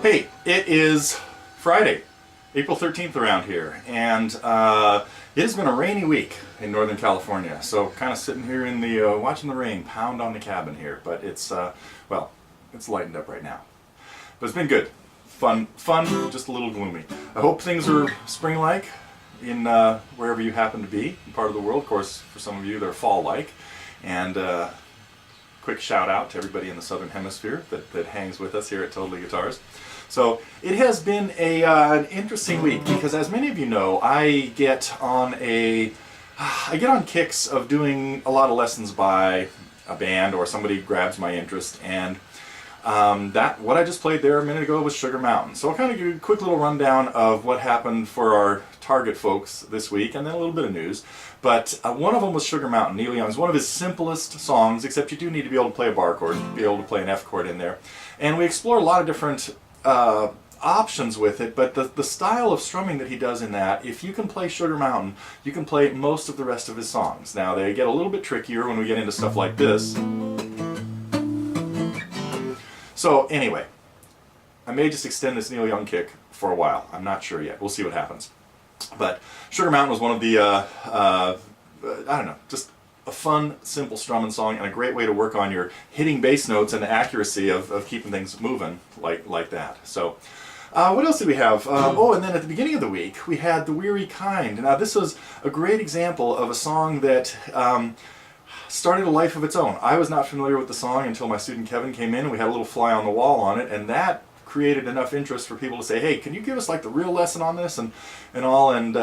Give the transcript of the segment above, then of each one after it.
Hey, it is Friday, April 13th around here, and it has been a rainy week in Northern California, so kind of sitting here in the, watching the rain pound on the cabin here, but it's, well, it's lightened up right now. But it's been good. Fun, just a little gloomy. I hope things are spring-like in wherever you happen to be, in part of the world. Of course, for some of you, they're fall-like, and quick shout out to everybody in the Southern Hemisphere that hangs with us here at Totally Guitars. So it has been an interesting week because, as many of you know, I get on kicks of doing a lot of lessons by a band or somebody grabs my interest, and what I just played there a minute ago was Sugar Mountain. So I'll kind of give you a quick little rundown of what happened for our target folks this week, and then a little bit of news. But one of them was Sugar Mountain, Neil Young's, one of his simplest songs, except you do need to be able to play a bar chord, be able to play an F chord in there. And we explore a lot of different options with it, but the style of strumming that he does in that, if you can play Sugar Mountain, you can play most of the rest of his songs. Now, they get a little bit trickier when we get into stuff like this. So anyway, I may just extend this Neil Young kick for a while. I'm not sure yet. We'll see what happens. But Sugar Mountain was one of the, I don't know, just a fun, simple strumming song and a great way to work on your hitting bass notes and the accuracy of keeping things moving like that. So what else did we have? Oh, and then at the beginning of the week, we had The Weary Kind. Now, this was a great example of a song that started a life of its own. I was not familiar with the song until my student Kevin came in and we had a little fly on the wall on it, and that created enough interest for people to say, hey, can you give us like the real lesson on this and all, and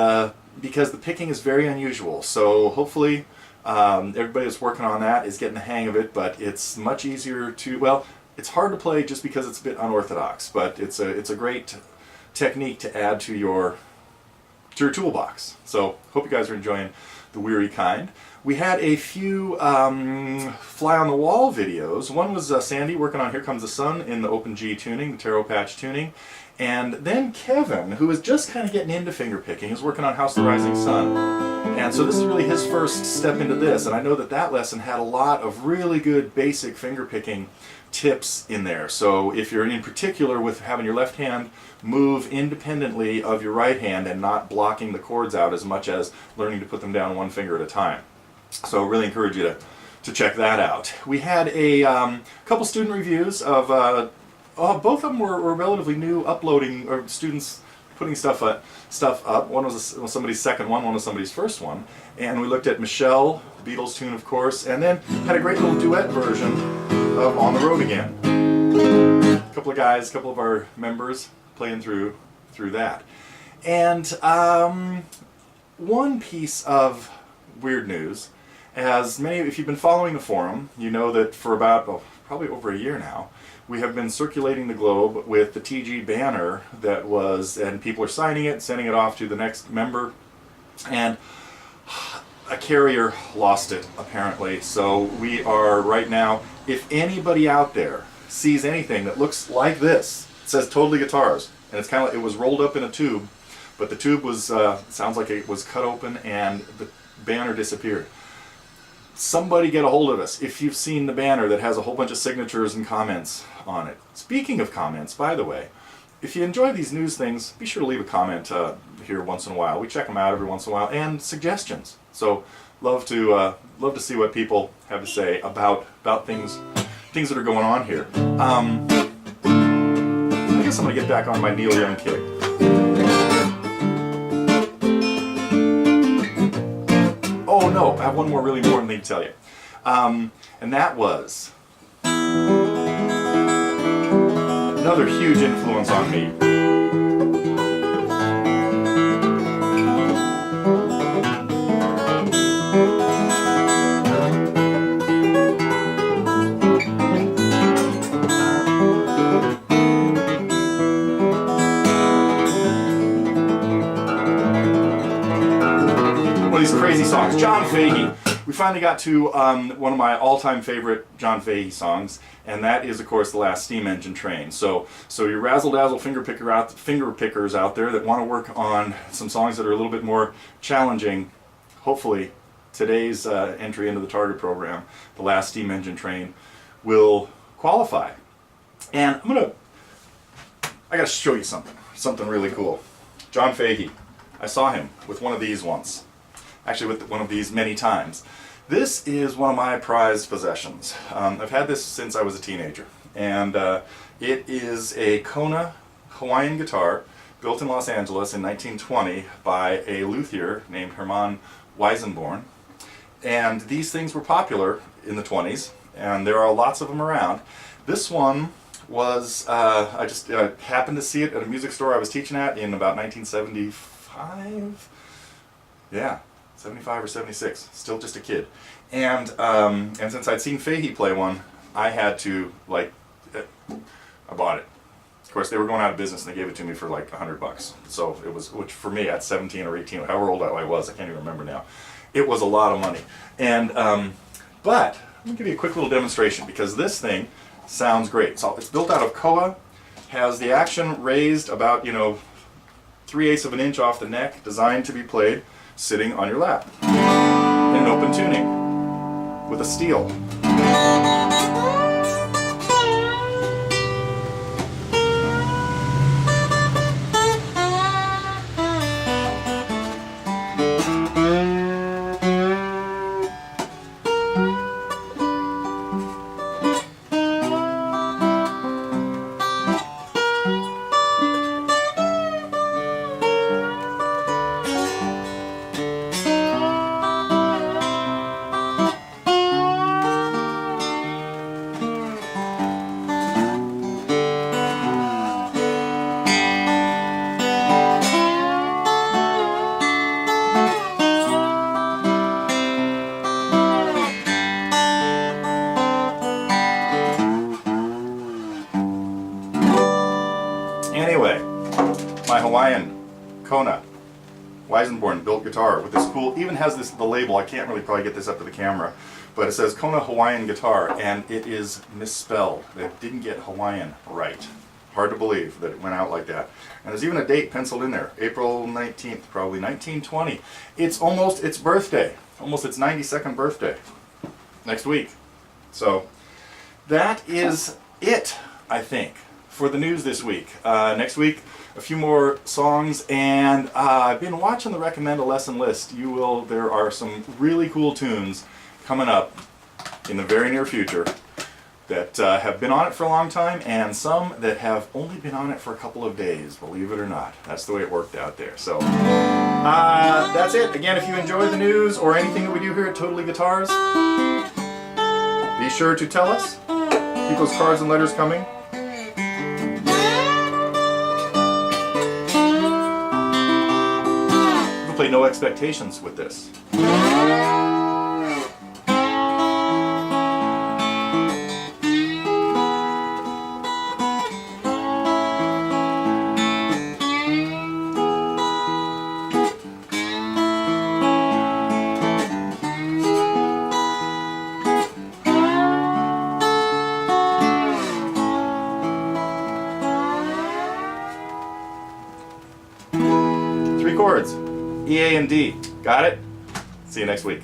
because the picking is very unusual. So hopefully everybody that's working on that is getting the hang of it, but it's much easier to, well, it's hard to play just because it's a bit unorthodox, but it's a great technique to add to your toolbox. So hope you guys are enjoying The Weary Kind. We had a few fly on the wall videos. One was Sandy working on Here Comes the Sun in the open G tuning, the taro patch tuning. And then Kevin, who is just kind of getting into fingerpicking, is working on House of the Rising Sun. And so this is really his first step into this. And I know that lesson had a lot of really good basic fingerpicking tips in there. So if you're in particular with having your left hand move independently of your right hand and not blocking the chords out as much as learning to put them down one finger at a time. So really encourage you to check that out. We had a couple student reviews of, both of them were relatively new, uploading, or students putting stuff up. One was somebody's second one was somebody's first one. And we looked at Michelle, the Beatles tune of course, and then had a great little duet version of On the Road Again. A couple of guys, a couple of our members playing through that. And one piece of weird news, if you've been following the forum, you know that for about, probably over a year now, we have been circulating the globe with the TG banner and people are signing it, sending it off to the next member, and a carrier lost it, apparently. So we are right now, if anybody out there sees anything that looks like this, it says Totally Guitars, and it's kind of, it was rolled up in a tube, but the tube was, sounds like it was cut open and the banner disappeared. Somebody get a hold of us if you've seen the banner that has a whole bunch of signatures and comments on it. Speaking of comments, by the way, if you enjoy these news things, be sure to leave a comment here once in a while. We check them out every once in a while, and suggestions. So love to see what people have to say about things that are going on here. I guess I'm gonna get back on my Neil Young kick. Oh no, I have one more really important thing to tell you. And that was another huge influence on me. these crazy songs. John Fahey. We finally got to one of my all-time favorite John Fahey songs, and that is, of course, The Last Steam Engine Train. So your razzle-dazzle finger pickers out there that want to work on some songs that are a little bit more challenging, hopefully today's entry into the target program, The Last Steam Engine Train, will qualify. And I gotta show you something really cool. John Fahey. I saw him with one of these once. Actually, with one of these many times. This is one of my prized possessions. I've had this since I was a teenager, and it is a Kona Hawaiian guitar built in Los Angeles in 1920 by a luthier named Herman Weissenborn. And these things were popular in the 20s, and there are lots of them around. This one was, I just happened to see it at a music store I was teaching at in about 1975. Yeah. 75 or 76, still just a kid. And since I'd seen Fahey play one, I had to, I bought it. Of course, they were going out of business and they gave it to me for like $100. So it was, which for me at 17 or 18, however old I was, I can't even remember now. It was a lot of money. And, but, let me give you a quick little demonstration because this thing sounds great. So it's built out of koa, has the action raised about, 3/8 of an inch off the neck, designed to be played sitting on your lap in an open tuning with a steel. Anyway, my Hawaiian Kona Weissenborn built guitar with this cool, even has the label, I can't really probably get this up to the camera, but it says Kona Hawaiian Guitar, and it is misspelled. They didn't get Hawaiian right. Hard to believe that it went out like that. And there's even a date penciled in there, April 19th, probably 1920. It's almost its birthday, almost its 92nd birthday, next week. So that is it, I think, for the news this week. Next week, a few more songs, and I've been watching the Recommend a Lesson list. There are some really cool tunes coming up in the very near future that have been on it for a long time, and some that have only been on it for a couple of days, believe it or not. That's the way it worked out there. So that's it. Again, if you enjoy the news or anything that we do here at Totally Guitars, be sure to tell us. Keep those cards and letters coming. Play No Expectations with this. 3 chords. E, A, and D. Got it? See you next week.